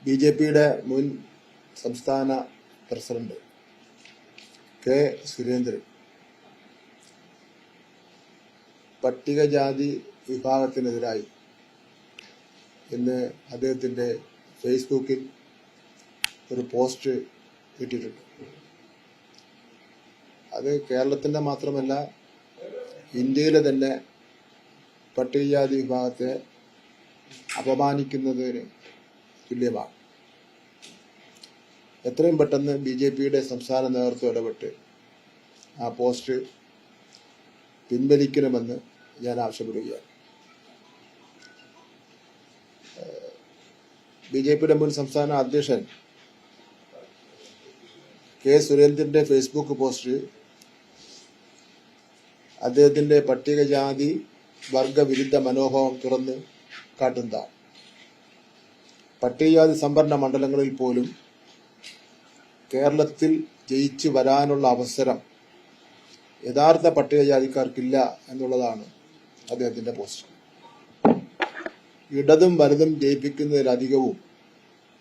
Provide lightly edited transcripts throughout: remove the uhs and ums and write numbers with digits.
ബി.ജെ.പിയുടെ മുൻ സംസ്ഥാന president K Surendran പട്ടികജാതി വിഭാഗത്തിനെതിരായി ഇന്ന് അദ്ദേഹത്തിൻ്റെ ഫേസ്ബുക്കിൽ ഒരു പോസ്റ്റ് ഇട്ടിട്ടുണ്ട്. അത് കേരളത്തിൻ്റെ മാത്രമല്ല ഇന്ത്യയിലെ തന്നെ പട്ടികജാതി വിഭാഗത്തെ അപമാനിക്കുന്നതിന് തുല്യമാണ്. എത്രയും പെട്ടെന്ന് ബി.ജെ.പിയുടെ സംസ്ഥാന നേതൃത്വം ഇടപെട്ട് ആ പോസ്റ്റ് പിൻവലിക്കണമെന്ന് ഞാൻ ആവശ്യപ്പെടുകയാണ്. ബി.ജെ.പിയുടെ മുൻ സംസ്ഥാന അധ്യക്ഷൻ കെ സുരേന്ദ്രന്റെ ഫേസ്ബുക്ക് പോസ്റ്റ് അദ്ദേഹത്തിന്റെ പട്ടികജാതി വർഗവിരുദ്ധ മനോഭാവം തുറന്ന് കാട്ടുന്നതാണ്. പട്ടികജാതി സംവരണ മണ്ഡലങ്ങളിൽ പോലും കേരളത്തിൽ ജയിച്ചു വരാനുള്ള അവസരം യഥാർത്ഥ പട്ടികജാതിക്കാർക്കില്ല എന്നുള്ളതാണ് അദ്ദേഹത്തിന്റെ പോസ്റ്റ്. ഇടതും വലതും ജയിപ്പിക്കുന്നതിലധികവും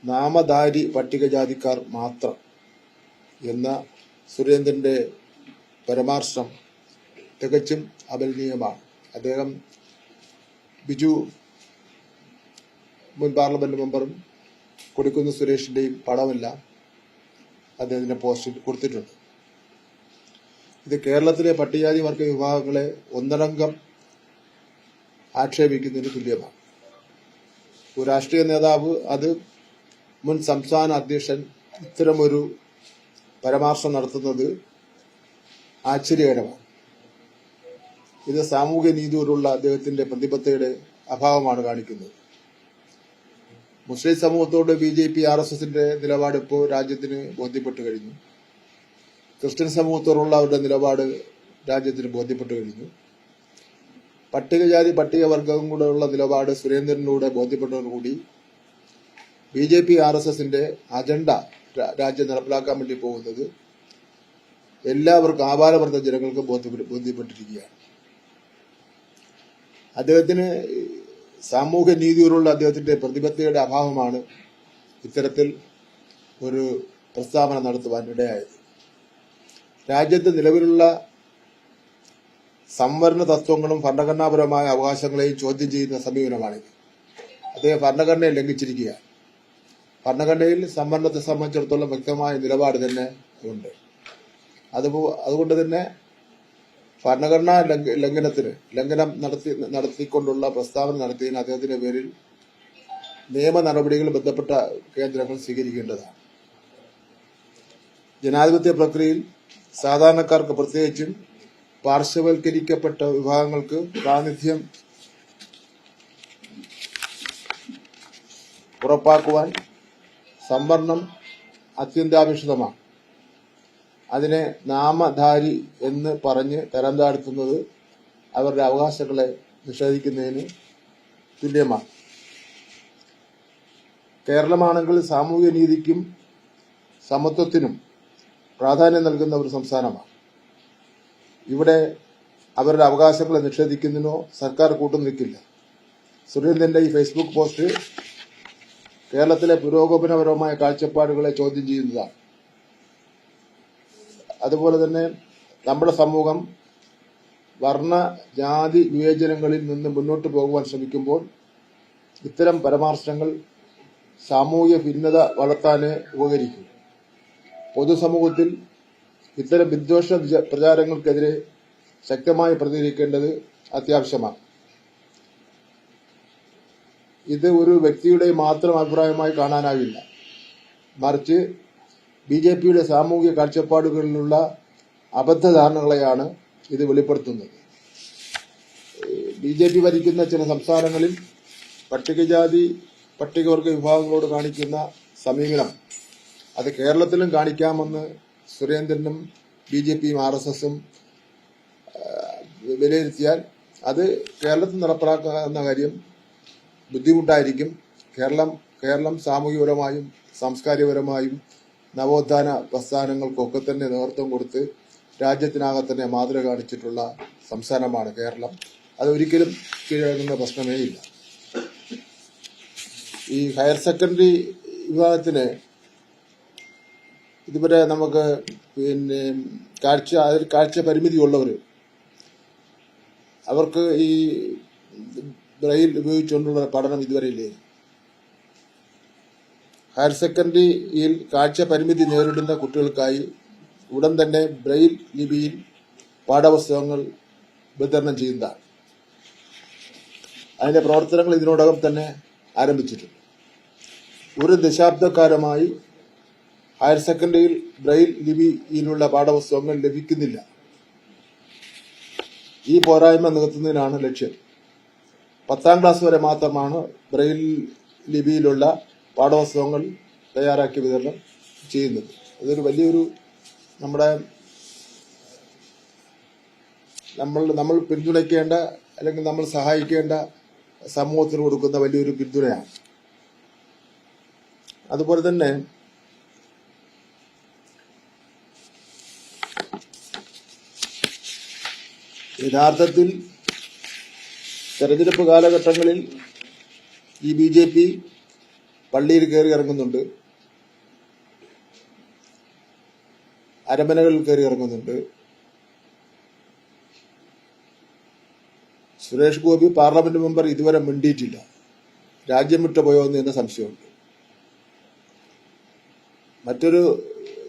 നാമധാരി പട്ടികജാതിക്കാർ മാത്രം എന്ന സുരേന്ദ്രന്റെ പരാമർശം തികച്ചും അപലപനീയമാണ്. അദ്ദേഹം ബിജു മുൻ പാർലമെന്റ് മെമ്പറും കൊടിക്കുന്ന് സുരേഷിന്റെയും പടമെല്ലാം അദ്ദേഹത്തിന്റെ പോസ്റ്റിൽ കൊടുത്തിട്ടുണ്ട്. ഇത് കേരളത്തിലെ പട്ടികജാതി വർഗ വിഭാഗങ്ങളെ ഒന്നടങ്കം ആക്ഷേപിക്കുന്നതിന് തുല്യമാണ്. ഒരു രാഷ്ട്രീയ നേതാവ്, അത് മുൻ സംസ്ഥാന അധ്യക്ഷൻ, ഇത്തരമൊരു പരാമർശം നടത്തുന്നത് ആശ്ചര്യകരമാണ്. ഇത് സാമൂഹ്യ നീതിയോടുള്ള അദ്ദേഹത്തിന്റെ പ്രതിബദ്ധതയുടെ അഭാവമാണ് കാണിക്കുന്നത്. മുസ്ലിം സമൂഹത്തോട് ബി.ജെ.പി. ആർ.എസ്.എസിന്റെ നിലപാട് ഇപ്പോൾ രാജ്യത്തിന് ബോധ്യപ്പെട്ടു കഴിഞ്ഞു. ക്രിസ്ത്യൻ സമൂഹത്തോടുള്ള അവരുടെ നിലപാട് രാജ്യത്തിന് ബോധ്യപ്പെട്ടു കഴിഞ്ഞു. പട്ടികജാതി പട്ടികവർഗം കൂടെയുള്ള നിലപാട് സുരേന്ദ്രനിലൂടെ ബോധ്യപ്പെട്ടതോടുകൂടി ബി.ജെ.പി. ആർ.എസ്.എസിന്റെ അജണ്ട രാജ്യം നടപ്പിലാക്കാൻ വേണ്ടി പോകുന്നത് എല്ലാവർക്കും, ആപാലവർഗ ജനങ്ങൾക്ക് ബോധ്യപ്പെട്ടിരിക്കുകയാണ്. അദ്ദേഹത്തിന് സാമൂഹ്യ നീതിയോടുള്ള അദ്ദേഹത്തിന്റെ പ്രതിബദ്ധതയുടെ അഭാവമാണ് ഇത്തരത്തിൽ ഒരു പ്രസ്താവന നടത്തുവാൻ ഇടയായത്. രാജ്യത്ത് നിലവിലുള്ള സംവരണ തത്വങ്ങളും ഭരണഘടനാപരമായ അവകാശങ്ങളെയും ചോദ്യം ചെയ്യുന്ന സമീപനമാണിത്. അദ്ദേഹം ഭരണഘടനയെ ലംഘിച്ചിരിക്കുകയാണ്. ഭരണഘടനയിൽ സംവരണത്തെ സംബന്ധിച്ചിടത്തോളം വ്യക്തമായ നിലപാട് തന്നെ ഉണ്ട്. അതുകൊണ്ട് തന്നെ ഭരണഘടനാ ലംഘനം നടത്തിക്കൊണ്ടുള്ള പ്രസ്താവന നടത്തിയതിന് അദ്ദേഹത്തിന്റെ പേരിൽ നിയമ നടപടികൾ ബന്ധപ്പെട്ട കേന്ദ്രങ്ങൾ സ്വീകരിക്കേണ്ടതാണ്. ജനാധിപത്യ പ്രക്രിയയിൽ സാധാരണക്കാർക്ക്, പ്രത്യേകിച്ചും പാർശ്വവൽക്കരിക്കപ്പെട്ട വിഭാഗങ്ങൾക്ക് പ്രാതിനിധ്യം ഉറപ്പാക്കുവാൻ സംവരണം അത്യന്താപേക്ഷിതമാണ്. അതിനെ നാമധാരി എന്ന് പറഞ്ഞ് തരം താഴ്ത്തുന്നത് അവരുടെ അവകാശങ്ങളെ നിഷേധിക്കുന്നതിന് തുല്യമാണ്. കേരളമാണെങ്കിൽ സാമൂഹ്യ നീതിക്കും സമത്വത്തിനും പ്രാധാന്യം നൽകുന്ന ഒരു സംസ്ഥാനമാണ്. ഇവിടെ അവരുടെ അവകാശങ്ങളെ നിഷേധിക്കുന്നതിനോ സർക്കാർ കൂട്ടുനിൽക്കില്ല. സുരേന്ദ്രന്റെ ഈ ഫേസ്ബുക്ക് പോസ്റ്റ് കേരളത്തിലെ പുരോഗമനപരമായ കാഴ്ചപ്പാടുകളെ ചോദ്യം ചെയ്യുന്നതാണ്. അതുപോലെ തന്നെ നമ്മുടെ സമൂഹം വർണ്ണ ജാതി വിവേചനങ്ങളിൽ നിന്ന് മുന്നോട്ട് പോകുവാൻ ശ്രമിക്കുമ്പോൾ ഇത്തരം പരാമർശങ്ങൾ സാമൂഹ്യ ഭിന്നത വളർത്താനേ ഉപകരിക്കും. പൊതുസമൂഹത്തിൽ ഇത്തരം വിദ്വേഷ പ്രചാരങ്ങൾക്കെതിരെ ശക്തമായി പ്രതികരിക്കേണ്ടത് അത്യാവശ്യമാണ്. ഇത് ഒരു വ്യക്തിയുടെ മാത്രം അഭിപ്രായമായി കാണാനാവില്ല. മറിച്ച് ബി.ജെ.പിയുടെ സാമൂഹിക കാഴ്ചപ്പാടുകളിലുള്ള അബദ്ധധാരണകളെയാണ് ഇത് വെളിപ്പെടുത്തുന്നത്. ബി.ജെ.പി. ഭരിക്കുന്ന ചില സംസ്ഥാനങ്ങളിൽ പട്ടികജാതി പട്ടികവർഗ വിഭാഗങ്ങളോട് കാണിക്കുന്ന സമീപനം അത് കേരളത്തിലും കാണിക്കാമെന്ന് സുരേന്ദ്രനും ബി.ജെ.പിയും ആർ.എസ്.എസും വിലയിരുത്തിയാൽ അത് കേരളത്തിൽ നടപ്പിലാക്കുന്ന കാര്യം ബുദ്ധിമുട്ടായിരിക്കും. കേരളം സാമൂഹികപരമായും സാംസ്കാരികപരമായും നവോത്ഥാന പ്രസ്ഥാനങ്ങൾക്കൊക്കെ തന്നെ നേതൃത്വം കൊടുത്ത് രാജ്യത്തിനാകെ തന്നെ മാതൃക കാണിച്ചിട്ടുള്ള സംസ്ഥാനമാണ് കേരളം. അതൊരിക്കലും കീഴടങ്ങുന്ന പ്രശ്നമേ ഇല്ല. ഈ ഹയർ സെക്കൻഡറി വിഭാഗത്തിന് ഇതുവരെ നമുക്ക് പിന്നെ കാഴ്ച പരിമിതി ഉള്ളവർ അവർക്ക് ഈ ബ്രെയിൽ ഉപയോഗിച്ചുകൊണ്ടുള്ള പഠനം ഇതുവരെ ഇല്ലേ. ഹയർ സെക്കൻഡറിയിൽ കാഴ്ച പരിമിതി നേരിടുന്ന കുട്ടികൾക്കായി ഉടൻ തന്നെ ബ്രെയിൽ ലിപിയിൽ പാഠപുസ്തകങ്ങൾ വിതരണം ചെയ്യുന്നതാണ്. അതിന്റെ പ്രവർത്തനങ്ങൾ ഇതിനോടകം തന്നെ ആരംഭിച്ചിട്ടുണ്ട്. ഒരു ദശാബ്ദക്കാലമായി ഹയർ സെക്കൻഡറിയിൽ ബ്രെയിൽ ലിപിയിലുള്ള പാഠപുസ്തകങ്ങൾ ലഭിക്കുന്നില്ല. ഈ പോരായ്മ നികത്തുന്നതിനാണ് ലക്ഷ്യം. 10ാം ക്ലാസ് വരെ മാത്രമാണ് ബ്രെയിൽ ലിപിയിലുള്ള പാഠപുസ്തകങ്ങൾ തയ്യാറാക്കി വിതരണം ചെയ്യുന്നത്. അതൊരു വലിയൊരു നമ്മൾ പിന്തുണയ്ക്കേണ്ട അല്ലെങ്കിൽ നമ്മൾ സഹായിക്കേണ്ട സമൂഹത്തിന് കൊടുക്കുന്ന വലിയൊരു പിന്തുണയാണ്. അതുപോലെ തന്നെ യഥാർത്ഥത്തിൽ തെരഞ്ഞെടുപ്പ് കാലഘട്ടങ്ങളിൽ ഈ BJP പള്ളിയിൽ കയറി ഇറങ്ങുന്നുണ്ട്, അരമനകളിൽ കയറി ഇറങ്ങുന്നുണ്ട്. സുരേഷ് ഗോപി പാർലമെന്റ് മെമ്പർ ഇതുവരെ മിണ്ടിയിട്ടില്ല. രാജ്യം വിട്ടുപോയോ എന്ന് തന്നെ സംശയമുണ്ട്. മറ്റൊരു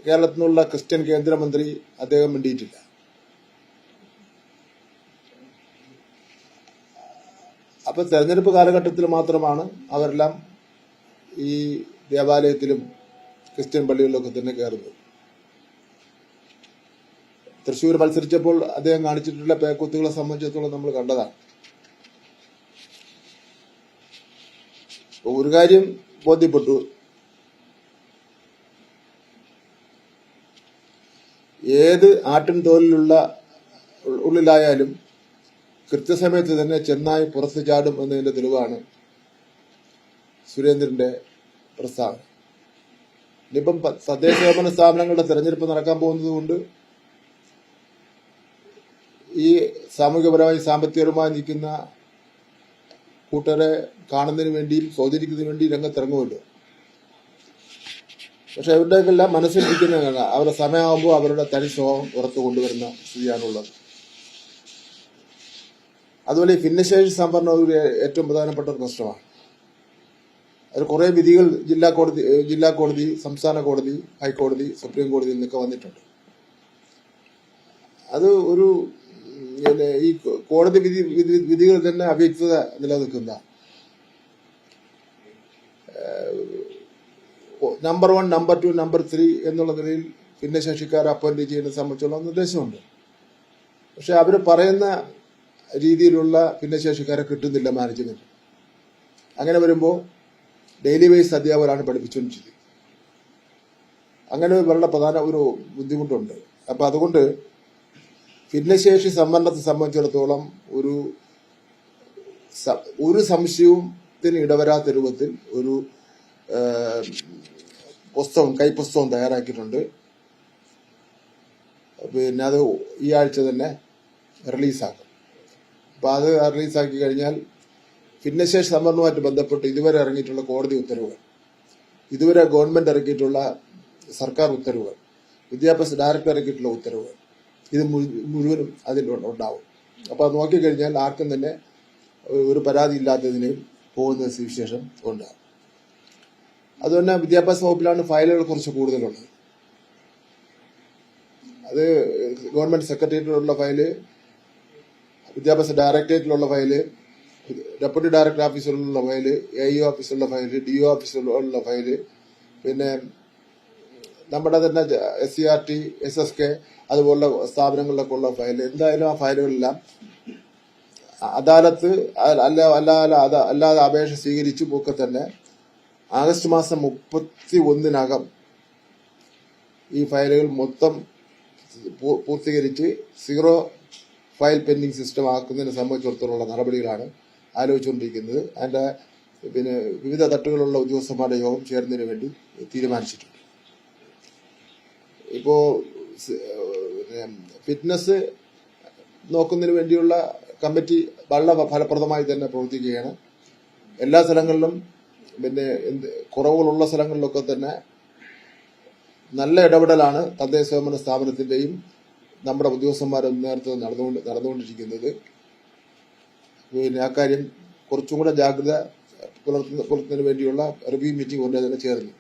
കേരളത്തിൽ നിന്നുള്ള ക്രിസ്ത്യൻ കേന്ദ്രമന്ത്രി അദ്ദേഹം മിണ്ടിയിട്ടില്ല. അപ്പൊ തെരഞ്ഞെടുപ്പ് കാലഘട്ടത്തിൽ മാത്രമാണ് അവരെല്ലാം ഈ ദേവാലയത്തിലും ക്രിസ്ത്യൻ പള്ളികളിലൊക്കെ തന്നെ കയറുന്നത്. തൃശ്ശൂർ മത്സരിച്ചപ്പോൾ അദ്ദേഹം കാണിച്ചിട്ടുള്ള പേക്കൂത്തുകളെ സംബന്ധിച്ചിടത്തോളം നമ്മൾ കണ്ടതാണ്. ഒരു കാര്യം ബോധ്യപ്പെട്ടു, ഏത് ആട്ടിൻ തോലിലുള്ള ഉള്ളിലായാലും കൃത്യസമയത്ത് തന്നെ ചെന്നായി പുറത്തു ചാടും എന്നതിന്റെ തെളിവാണ് സുരേന്ദ്രന്റെ പ്രസ്താവന. ഇനിയിപ്പം തദ്ദേശ സ്വയംഭരണ സ്ഥാപനങ്ങളുടെ തെരഞ്ഞെടുപ്പ് നടക്കാൻ പോകുന്നത് കൊണ്ട് ഈ സാമൂഹികപരമായി സാമ്പത്തികപരമായി നിൽക്കുന്ന കൂട്ടരെ കാണുന്നതിന് വേണ്ടിയും സ്വാധീനിക്കുന്നതിന് വേണ്ടി രംഗത്തിറങ്ങുമല്ലോ. പക്ഷെ അവരുടെയെല്ലാം മനസ്സിലിരിക്കുന്നതാണ് അവരുടെ സമയമാകുമ്പോൾ അവരുടെ തനി സ്വഭാവം പുറത്തു കൊണ്ടുവരുന്ന സ്ഥിതിയാണുള്ളത്. അതുപോലെ ഈ ഭിന്നശേഷി സംവരണം ഒരു ഏറ്റവും പ്രധാനപ്പെട്ട ഒരു പ്രശ്നമാണ്. അതിൽ കുറെ വിധികൾ ജില്ലാ കോടതി, സംസ്ഥാന കോടതി, ഹൈക്കോടതി, സുപ്രീം കോടതിയിൽ നിന്നൊക്കെ വന്നിട്ടുണ്ട്. അത് ഒരു ഈ കോടതി വിധികൾ തന്നെ അവ്യക്തത നിലനിൽക്കുന്ന നമ്പർ 1, നമ്പർ 2, നമ്പർ 3 എന്നുള്ള നിലയിൽ ഭിന്നശേഷിക്കാരെ അപ്പോയിന്റ് ചെയ്യുന്നതിനെ സംബന്ധിച്ചുള്ള നിർദ്ദേശമുണ്ട്. പക്ഷെ അവർ പറയുന്ന രീതിയിലുള്ള ഭിന്നശേഷിക്കാരെ കിട്ടുന്നില്ല മാനേജ്മെന്റ്. അങ്ങനെ വരുമ്പോൾ ഡെയിലി ബേസ് അധ്യാപകരാണ് പഠിപ്പിച്ചുകൊണ്ടിരിക്കുന്നത്. അങ്ങനെ വളരെ പ്രധാന ഒരു ബുദ്ധിമുട്ടുണ്ട്. അപ്പൊ അതുകൊണ്ട് ഭിന്നശേഷി സംവരണത്തെ സംബന്ധിച്ചിടത്തോളം ഒരു സംശയത്തിന് ഇടവരാത്ത രൂപത്തിൽ ഒരു കൈപ്പുസ്തകം തയ്യാറാക്കിയിട്ടുണ്ട്. പിന്നെ അത് ഈ ആഴ്ച തന്നെ റിലീസാക്കും. അപ്പൊ അത് റിലീസാക്കി കഴിഞ്ഞാൽ ഭിന്നശേഷി സംവരണവുമായിട്ട് ബന്ധപ്പെട്ട് ഇതുവരെ ഇറങ്ങിയിട്ടുള്ള കോടതി ഉത്തരവുകൾ, ഇതുവരെ ഗവൺമെന്റ് ഇറക്കിയിട്ടുള്ള സർക്കാർ ഉത്തരവുകൾ, വിദ്യാഭ്യാസ ഡയറക്ടർ ഇറക്കിയിട്ടുള്ള ഉത്തരവുകൾ, ഇത് മുഴുവനും അതിലുണ്ടാവും. അപ്പൊ അത് നോക്കിക്കഴിഞ്ഞാൽ ആർക്കും തന്നെ ഒരു പരാതി ഇല്ലാത്തതിന് പോകുന്ന സ്ഥിതിവിശേഷം ഉണ്ടാകും. അതുതന്നെ വിദ്യാഭ്യാസ വകുപ്പിലാണ് ഫയലുകൾ കുറച്ച് കൂടുതലുള്ളത്. അത് ഗവൺമെന്റ് സെക്രട്ടേറിയറ്റിലുള്ള ഫയല്, വിദ്യാഭ്യാസ ഡയറക്ടറേറ്റിലുള്ള ഫയല്, ഡെപ്യൂട്ടി ഡയറക്ടർ ഓഫീസിലുള്ള ഫയല്, AE ഓഫീസിലുള്ള ഫയല്, DO ഓഫീസിലുള്ള ഫയല്, പിന്നെ നമ്മുടെ തന്നെ SCRT, SSK അതുപോലുള്ള സ്ഥാപനങ്ങളിലൊക്കെ ഉള്ള ഫയല്, എന്തായാലും ആ ഫയലുകളെല്ലാം അദാലത്ത് അല്ലാതെ അപേക്ഷ സ്വീകരിച്ചും ഒക്കെ തന്നെ ആഗസ്റ്റ് മാസം 31-നകം ഈ ഫയലുകൾ മൊത്തം പൂർത്തീകരിച്ച് 0 ഫയൽ പെൻഡിങ് സിസ്റ്റം ആക്കുന്നതിനെ സംബന്ധിച്ചിടത്തോളം നടപടികളാണ് ആലോചിച്ചുകൊണ്ടിരിക്കുന്നത്. അതിന്റെ പിന്നെ വിവിധ തട്ടുകളുള്ള ഉദ്യോഗസ്ഥന്മാരുടെ യോഗം ചേരുന്നതിന് വേണ്ടി തീരുമാനിച്ചിട്ടുണ്ട്. ഇപ്പോ ഫിറ്റ്നസ് നോക്കുന്നതിന് വേണ്ടിയുള്ള കമ്മിറ്റി വളരെ ഫലപ്രദമായി തന്നെ പ്രവർത്തിക്കുകയാണ്. എല്ലാ സ്ഥലങ്ങളിലും പിന്നെ കുറവുകളുള്ള സ്ഥലങ്ങളിലൊക്കെ തന്നെ നല്ല ഇടപെടലാണ് തദ്ദേശ സ്വയംഭരണ സ്ഥാപനത്തിന്റെയും നമ്മുടെ ഉദ്യോഗസ്ഥന്മാരുടെ നേതൃത്വം നടന്നുകൊണ്ടിരിക്കുന്നത്. പിന്നെ ആ കാര്യം കുറച്ചും കൂടെ ജാഗ്രത പുലർത്തുന്നതിന് വേണ്ടിയുള്ള റിവ്യൂ മീറ്റിംഗ് ഉടനെ തന്നെ ചേർന്നു.